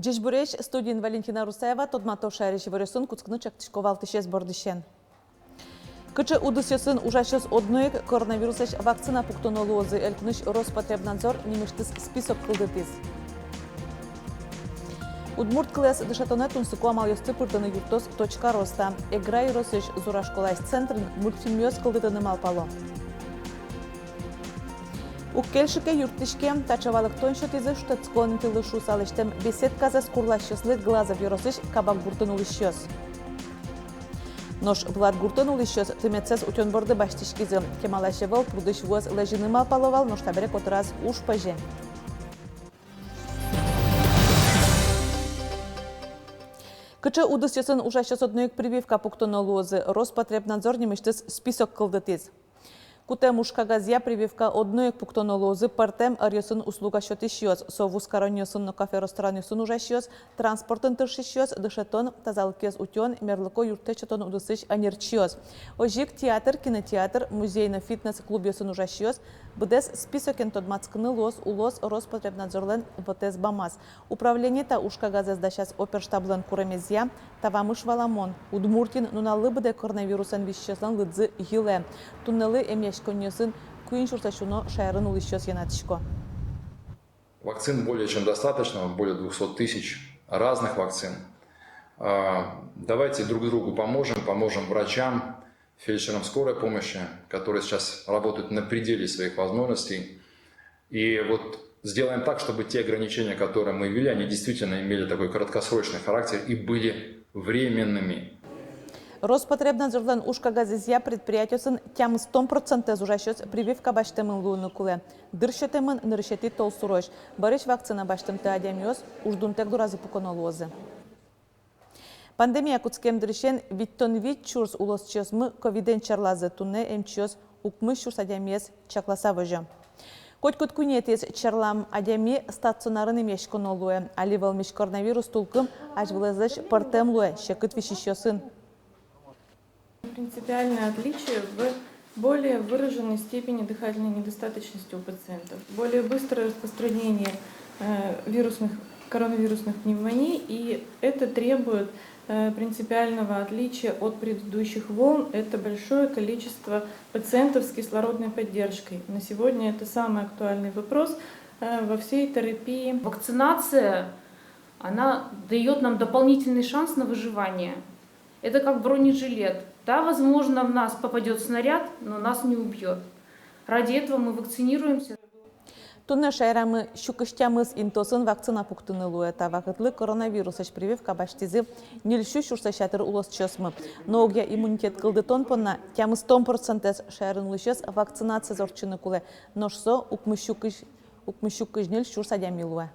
Жежбуреш студин Валентина Русаева тодмато шайреш вырысын куцкны чактишковал тишес бордышен. Кычы удысесын ужашыз одноек коронавирусеш вакцина пуктонолозы элькныш Роспотребнадзор немештыс список кылдытыз. Удмурт класс дышатоне тунсыку амалёсты пыртыны юктос точка роста. Эгра юросыш зурашколайс центрын мультфильмёс кылдытыны малпало. Уккельшике юртышке тачавалык тоншотизы штатскон тылышу салыштем беседказа скурлащыслы глазов юросыш кабак гуртын улышёс. Нож Влад гуртын улышёс тымецес утёнборды баштишкизы. Кемалашевал прудыш воз лежины малпаловал, нож таберек отраз уж паже. Кычы удысесын ужашёс одноек прививка пуктонолозы. Роспотребнадзор немештыс список кылдытыз. Кутем ушкагазия прививка одноек пуктонолозы партем арьосын услуга счетищёс, совус короньосын на кафе рестораньосын ужащёс, транспортын тыршищёс, дышетон, тазалкез утён, мерлыко юртечетон удысыш анерчёс. Ожик театр, кинотеатр, музейный фитнес-клуб ёсын ужащёс, бдес списокен тодмацкны лос, улос Роспотребнадзорлен вотез бамаз. Управление та ушкагазес дащас оперштаблен куремезия, тавамыш валамон. Удмуртин нуналы бде коронавирусан вещеслан лыдзы гиле. Туннелы эмьяшконьосын куин шурсашуно шайрын улышёс янатишко. Вакцин более чем достаточно, более 200 тысяч разных вакцин. Давайте друг другу поможем врачам, фельдшерам скорой помощи, которые сейчас работают на пределе своих возможностей. И вот сделаем так, чтобы те ограничения, которые мы ввели, они действительно имели такой краткосрочный характер и были временными. Роспотребнадзорлен ушкагазизия предприятиосын тям 100% зужащёс прививка баштемын луыны куле. Дыршетемын ныршети толсурош. Барыш вакцина баштемты адямиоз уждунтек дуразы пуконолозы. Пандемия куцкем дыршен виттон вит чурс улосчёсмы ковиден чарлазы тунне эмчёс укмы чурс адямиез чакласа вожо. Котькут кунетес чарлам адями стационарын имеш конолуэ. Аливал миш коронавирус тулкым ажвылазыш партем луэ шекыт вишищёсын. Принципиальное отличие в более выраженной степени дыхательной недостаточности у пациентов, более быстрое распространение коронавирусных пневмоний, и это требует принципиального отличия от предыдущих волн. Это большое количество пациентов с кислородной поддержкой. На сегодня это самый актуальный вопрос во всей терапии. Вакцинация, она дает нам дополнительный шанс на выживание. Это как бронежилет. Да, возможно, в нас попадет снаряд, но нас не убьет. Ради этого мы вакцинируемся. Тунне шайрамы щукыштямыз интосын вакцина пуктыны луэта. Вакытлы коронавирусыш прививка баштизы нильшу шурсашатыр улосчосмы. Но огя иммунитет кылды тонпонна тямыз 100% шайрын улышёс вакцинация зорчыны куле. Ношсо укмыщукыш ниль шурсадями луэ.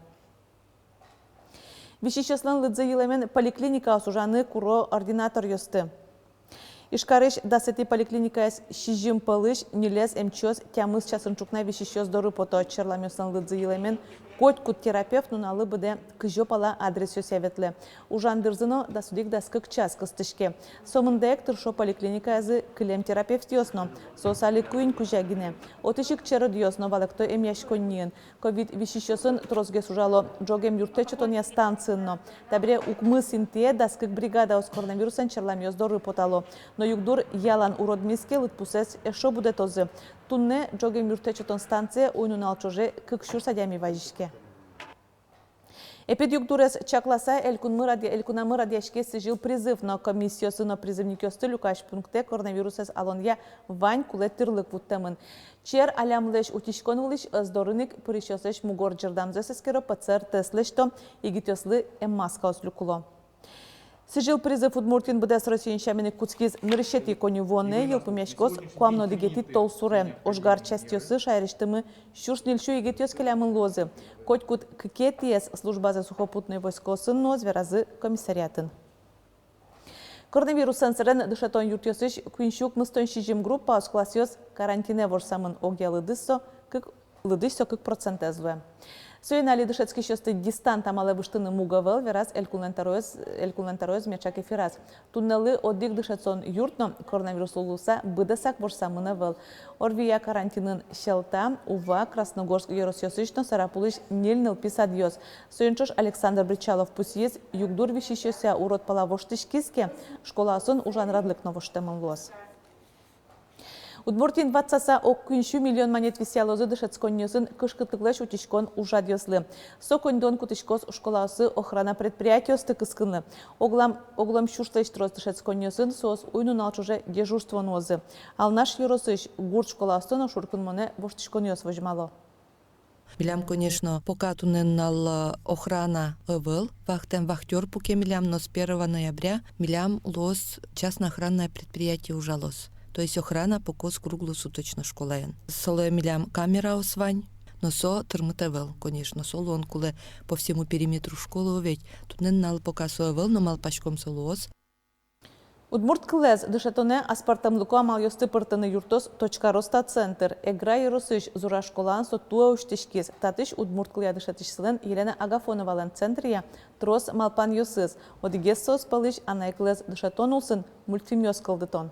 Вишищеслан лыдзы елемен поликлиника осужаны куро ординатор ёсты. Ишкарыш дасети поликлиникаяс шижим пылыш нилес эмчёс тямыз часынчукна вишищёс доры пото черламёсан лыдзы елемен котькут терапевт нуналы быде кыжопала адресё севетле. Ужандырзыно да судик даскык час кыстышке. Сомындек тыршо поликлиникаязы кылем терапевт ёсно. Сосали куин кужагине. Отышик черы дёсно валекто эмяшконниен. Ковид вишищёсын трозге сужало джогем юртечетон я станцинно. Табре укмы синтие даскык бригада ос коронавирусан черламёс доры потало. Но югдур ялан уродмиске лытпусес эшо буде тозы. Тунне джогем юртечетон станция ойнунал чоже кыкшур садями важишке. Эпидюктурес чакласа элькунамы радиашке сижил призыв на комиссию на призывникёсты люкаш пункте коронавирусес алонья вань кулеттырлык вуттемын. Чер алямлеш утишконылыш аздорыник пырышёсеш мугор джердамзесескеро ПЦР теслешто игитёслы эммаска ослюкуло. Сижил призыв Удмуртин бдес россиянщамины куцкиз нырышети конювоне елпумяшкос куамно дигети толсуре. Ожгар частёсы шайриштымы щурснильшу игетёс келямын лозы. Котькут ккетиес служба за сухопутной войскосын нозверазы комиссариатын. Коронавирус сенсорен дышатон юртёсыш куиншук мыстон шижим группа оскласёс карантине ворсамын огьялы дыссо, кык лидиш 40%. Сөйнали дышецкий шосты дистант амалы выштыны мугавел вераз элькулентароез мячак эфираз. Туннелы одик дышецон юртно коронавирус улуса быдасак борсамына вел. Орвия карантинын шелта ува Красногорск Еросьосычно Сарапулыш нельныл писадьёс. Сөйнчош Александр Бричалов пусиез югдур вишищося урод палавоштышкиске школасын ужан радлык новоштемын лос. Удмуртин 20 миллион монет висялозы дышецконнёсын кышкытыклаш утишкон ужадьослы. Сокондон кутишкос школасы охрана предприятиосты кыскынлы. Оглам шушлайштрос дышецконнёсын соос уйнун алчуже дежурство нозы. Ал наш Еросыш гурт школасын шуркынмоне воштишконнёс вожмало. Милям, конечно, пока туннел охрана был, вахтен вахтер пуке милям, но с 1 ноября милям лос частное охранное предприятие ужалось. То есть охрана покос круглосуточно школаен. Соло милям камера освань, но со термитевел, конечно, соло он куле по всему периметру школы ведь туннел пока соевел, но мал пачком солоос. Удмурт кылез дышетоне аспартамлыку амал ёсты пыртыны юртос .роста центр. Эгра Еросыш зура школан соттуа уштишкиз. Татыш удмурт кыля дышетишсылын Елена Агафоновален центрия трос малпан ёсыз. Одигес сос палыш анай кылез дышетон улсын мультфильм ёс кылдытон.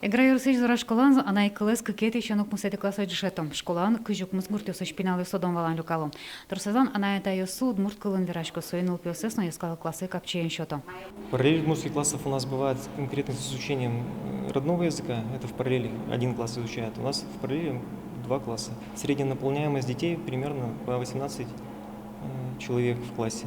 Эгра Еросыш зура школан анай кылез кыкет еще нук мусети классой дышетом. Школан кыжук мусгурт ёсыш пинал ёсодон валан люкалом. Тросазан анай та ёсу удмурт кылын верашко соинул пёсес, но ёскала классы капчеен счетом. Параллель удмуртских классов у нас бывает конкретно с изучением родного языка. Это в параллели один класс изучает. У нас в параллели 2 класса. Средняя наполняемость детей примерно по 18 человек в классе.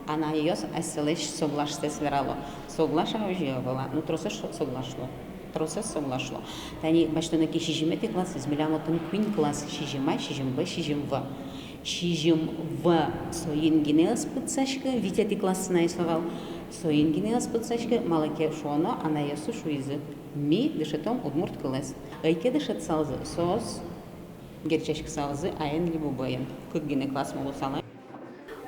Она ее оселиш соглашается сверало. Соглашала уже была, но троссе соглашло. Троссе соглашло. Тани башто на ки шижимете класс измелямо тон квин класс шижимай, шижимб, шижимва. Шижимва соингинеас путсашка, витяти класс на исловал. Соингинеас путсашка, малаке шоно, она ясу шуизы. Ми дышетом удмурт класс. Айке дышет салзы, сос герчешк салзы, айн либо боен. Как гине класс могу сала.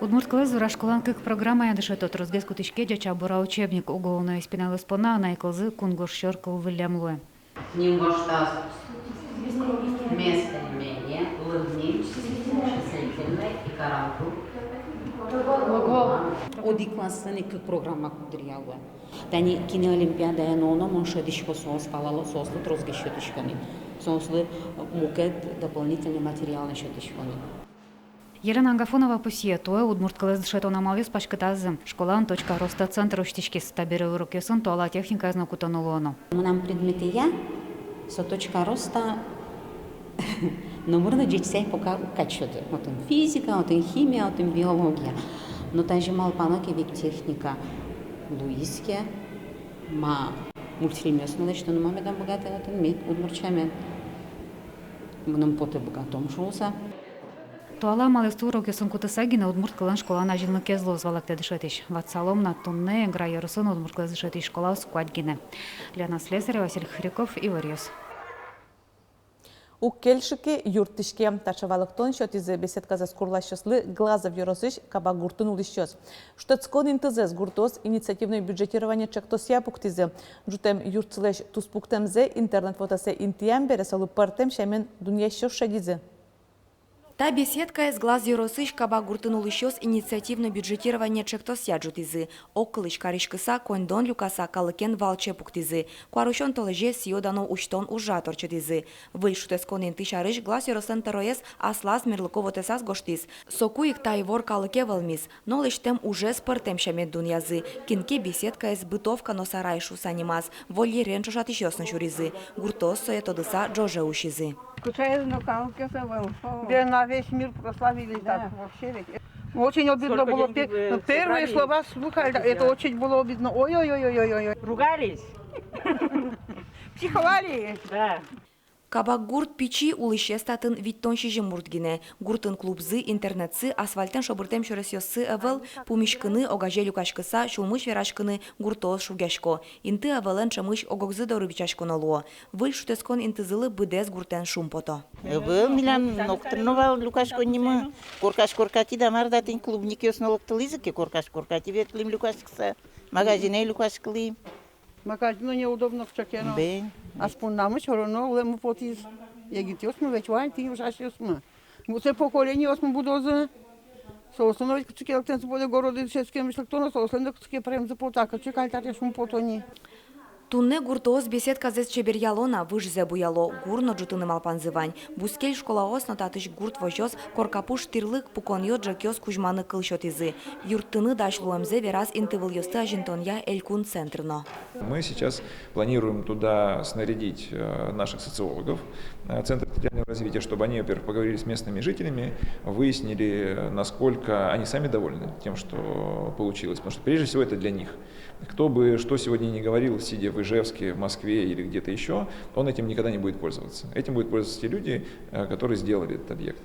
Удмурт кылез зура школан кык программа я дышетот розгез кутишке дяча бора учебник уголовной спиналы спона анай кылзы кунгоршер кыл вылямлуэ. Нингоштаз место имения, лыгни, чувствительный и каранту. Оди класса не как программа кудриялуэ. Тани киноолимпиада я ноно моншедишко соос фалало сослы розгез счетышкани. Сослы мукет дополнительный материал на счетышкани. Елена Агафонова пусие туэ удмурт кылез дышетон амалвис пашкытазым. Школан .роста центр уштишкис табире урок ёсын туала техника знак утонулуону. Нам предметы я со .роста номерно жетсей пока качуды. Вот он физика, вот он химия, вот он биология. Но также мал паноки век техника луиске, ма мультфильм ясно, что на маме там богатый вот он мед удмурчамен. Нам поте богатом шуса. Туала малысту урок ёсын кутысагина удмурт кылан школана жылны кезло звалакте дышетиш. Ватсалом на тонне Эгра Еросыш удмурт кылез дышетиш школа скуадгине. Лена Слесарева, Василий Хряков и Варьёс. У кельшики юртышке тачавалыктон шотизе беседка за скурлащослы Глазов Еросыш кабагуртын улищёс. Штецкон интызез гуртос инициативное бюджетирование чектосия пуктизе. Жутем юртсылеш туспуктемзе интернет фотосе интиям бересалу партем шемен дуньящё шагизе. Та беседка из Глаз Еросыш каба гуртынул еще с инициативное бюджетирование чектосия джутизы. Околыш каришкыса кондон люкаса калыкен валче пуктизы. Куарушон толеже сиодано уштон ужатор чедизы. Выльшутес конен тышарыш Глаз Еросен тароес аслас мерлыково тесас гоштиз. Соку их тайвор калыке валмиз. Но лишь тем уже спортем шамет дуньязы. Кинке беседка из бытовка но сарайшу санимаз. Воль ренчо шатишёсны шуризы. Гуртос соетодыса джоже ушизы. На весь мир прославились, да. Так вообще. Очень обидно было. Первые слова слухали, это очень было обидно. Ой-ой-ой-ой-ой. Ругались? Психовали? Да. Кабак гурт пичи улыще статын виттон шижим муртгине. Гуртын клубзы, интернетсы, асфальтен шобыртем чоресёссы эвел, пумишкыны огаже люкашкыса, шулмыш верашкыны гуртоос шугяшко. Инты эвелен чамыш огогзы дорыбичашко нолуо. Выль шутескон интызылы быдес гуртен шумпото. Эвел милям ноктрновал люкашко нима. Коркаш-коркати дамар датин клубник ёснолоктылызыке коркаш-коркати ветлим люкашкыса. Магазине люкашкылым. Магазину неудобно в чакено. Бен. А спуннамы чороно, лему потиз. Егит ёсмы, ведь вайн, ты ужаш ёсмы. Буце поколение ёсмы будозы. Соосновать кучки лактенцы буде города чешские мишлектоны, соосновать кучки прям запотака, чекальтар шум потони. Тунне гуртоос беседка зес чебер ялона выжзе буяло, гурно джутыным алпанзывань. Бускель школаос нотатыш гурт вожос, коркапуш тирлык пукон йод жакёс кужманы кылшотизы. Юртыны дашлуэмзе вераз интывыл ёсты ажинтонья элькун центрно. Мы сейчас планируем туда снарядить наших социологов, Центр территориального развития, чтобы они, во-первых, поговорили с местными жителями, выяснили, насколько они сами довольны тем, что получилось. Потому что прежде всего это для них. Кто бы что сегодня ни говорил, сидя в Ижевске, в Москве или где-то еще, он этим никогда не будет пользоваться. Этим будут пользоваться те люди, которые сделали этот объект.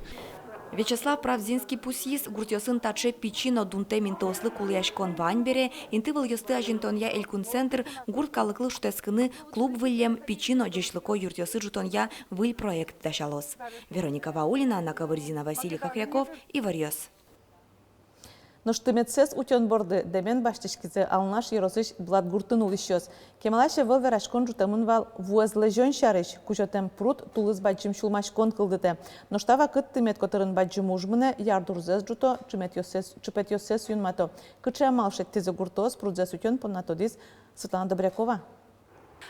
Вячеслав Правзинский пусис гуртёсын таче пичино дунте минтослы куляшкон ваньбере, интывыл ёсты ажинтонья элькун центр, гурт калыклы шутескыны клуб выльем пичино джешлыко юртёсы жутонья выль проект дашалос. Вероника Ваулина, Анна Кавырзина, Василий Хохряков и Варьёс. Но штыметсез утен борды, демен баштышкизе алнаш еросыш блад гуртын улищёс. Кемалаше выл верашкон жутамын вал вуэзлежон шарыш, кучотем прут тулыз баджим шулмашкон кылдыте. Но штава кыт тымет котырын баджим ужмыне ярдурзез жуто чупет ёсез юнмато. Кыче амалшет тизе гуртоз прудзез утен поннатодиз Светлана Добрякова.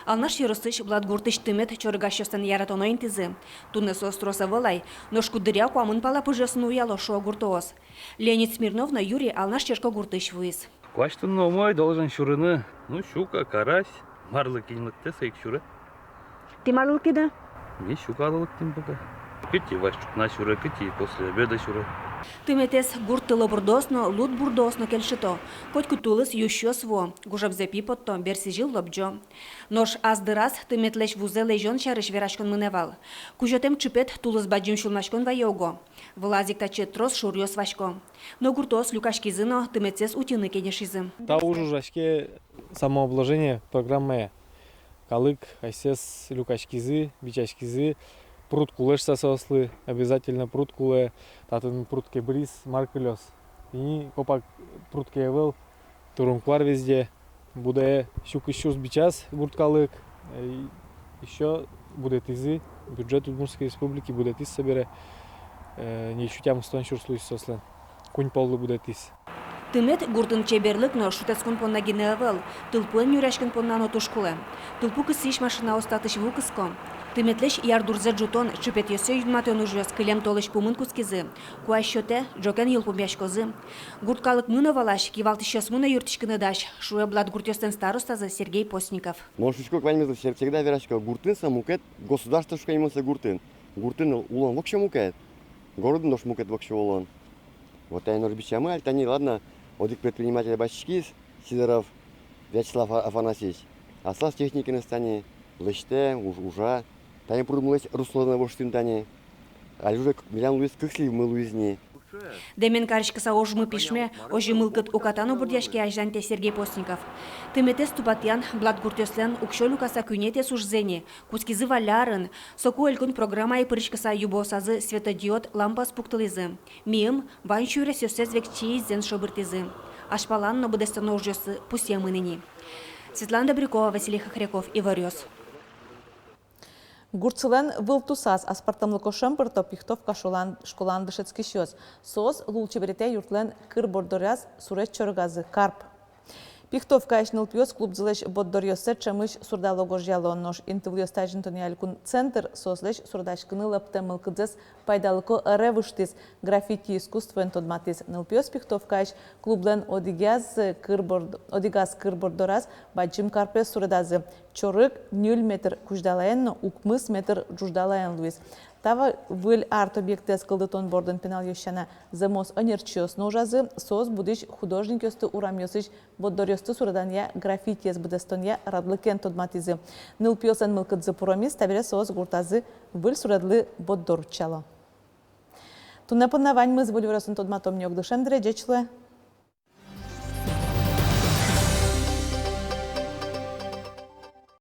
Алнаш еросыш блад гуртыш тымет чоргащёстен яратоно интизы. Туннесо строса вылай, но шкудыря куамын пала пыжесын уяло шо гуртоз. Леонид Смирнов на Юрий алнаш чешко гуртыш вуиз. Кваштын номой должен шурыны. Ну, щука, карась, марлык кинлыкты сейк шуры. Ты марлыки да? Не щука алылык тем пока. Кыти вашчук на шуры, кыти после обеда шуры. Тыметес гуртыло бурдосно, лут бурдосно кельшито. Хоть кутулыс ющё сво, гужабзе пипотто, берсижил лобджо. Нож аздырас тыметлеш вузе лежон шарыш верашкон мыневал. Кужотем чупет тулыс баджим шулмашкон вайого. Влазик тачет трос шурьёс вашко. Но гуртос люкашкизыно тыметес утины кенешизы. Та ужужашке самообложение программы. Калык, айсес люкашкизы, бичашкизы. Пруд кулеш сосослы, обязательно пруд куле, татын пруд кебрис, маркелёс. И копак пруд кевел, турунквар везде, буде щук еще сбичас бурткалык, еще будет изы, бюджет Удмуртской республики будет из собере, не ищутям стон шурслуй сослен, кунь полы будет из. Тымет гуртын чеберлык но шутескун понна гиневел, тылпуэн юряшкин понна нотушкуле. Тылпу кысыш машина остатыш вукыско. Тыметлеш ярдурзе джутон чупет ёсё юнматон ужёс кылем толыш пумын кускизы. Куащёте джокен юлпумяшкозы. Гурткалык мыновалаш кивалтышёс мына юртышкыны даш. Шуэ блад гуртёстен старостазы Сергей Постников. Можешко кваньмезов всегда верашка гуртын самукет, государство шукаемся гуртын. Гуртын улон вообще мукет. Город нож мукет вообще улон. Вот я норбичама, альтани, ладно. Одик предприниматель Башкис, Сидоров, Вячеслав Афанасьевич. А слав техники на стане Лыште, Ужа. Тани прудумалась Руслана Воштин-тани. А уже Милян Луис Кыкслив мы Луизни. Демен карышкаса ожмы пишме, ожи мылкыт укатану бурдяшки ажданте Сергей Постников. Тыметес тупатян, блад гуртёслен, укшо люкаса кюнетес ужзени, кускизы валярын, соку элькун программа и пырышкаса юбосазы светодиод лампа спуктылызы. Мием, ван шуре сёсез векчи зен шобыртызы. Ашпалан но будестано ужёсы пусемыныни. Светлана Добрякова, Василий Хохряков и Варьёс. Гурцылен вылтусас аспартамлыко шымпырто пихтовка школан дышецки щёс. Сос лулчеберете юртлен кыр бордоряз сурет чоргазы карп. Пихтовка ешныл пьёс клуб зылеш боддорьёсе чамыш сурдалого жьялон нож интывлёстажин тониалькун центр сослеш сурдашкыны лапте мылкыдзес пайдалыко ревыштиз граффити искусствен тодматиз. Нылпьёс пихтовка еш клублен одигаз кыр бордораз баджим карпе суредазы. Чорык 0 метр куждалаен, укмыс метр жуждалаен луиз. Тава выль арт объекты скылдытон бордын пенал ещана замос анерчёс ножазы соз будыш художник ёсты урам ёсыш боддор ёсты сураданья граффити с будестонья радлыкен тодматизы. Ныл пьосан мылкыдзы пуромис табере соз гуртазы выль сурадлы боддор чало. Тунна пынна вань мыз выль вырысын тодматом нёгдышен дреджечлы.